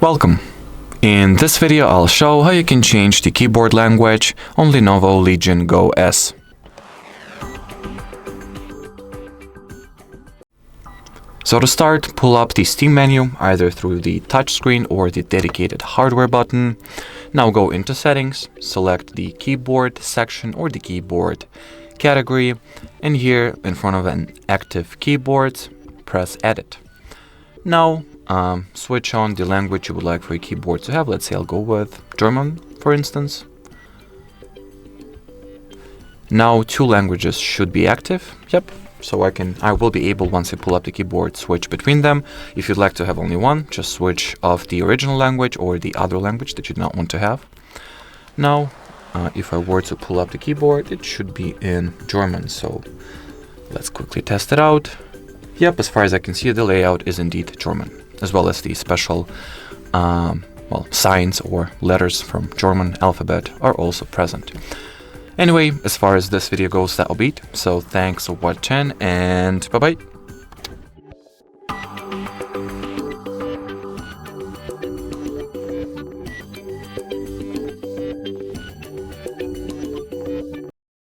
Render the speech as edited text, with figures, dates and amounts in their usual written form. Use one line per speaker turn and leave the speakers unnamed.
Welcome! In this video I'll show how you can change the keyboard language on LENOVO Legion GO S. So to start, pull up the Steam menu either through the touchscreen or the dedicated hardware button. Now go into Settings, select the keyboard section or the keyboard category, and here in front of an active keyboard, press Edit. Now switch on the language you would like for your keyboard to have. Let's say I'll go with German, for instance. Now two languages should be active. Yep. So I will be able, once I pull up the keyboard, switch between them. If you'd like to have only one, just switch off the original language or the other language that you do not want to have. Now, if I were to pull up the keyboard, it should be in German. So let's quickly test it out. Yep, as far as I can see, the layout is indeed German, as well as the special signs or letters from German alphabet are also present. Anyway, as far as this video goes, that'll be it. So thanks for watching and bye-bye.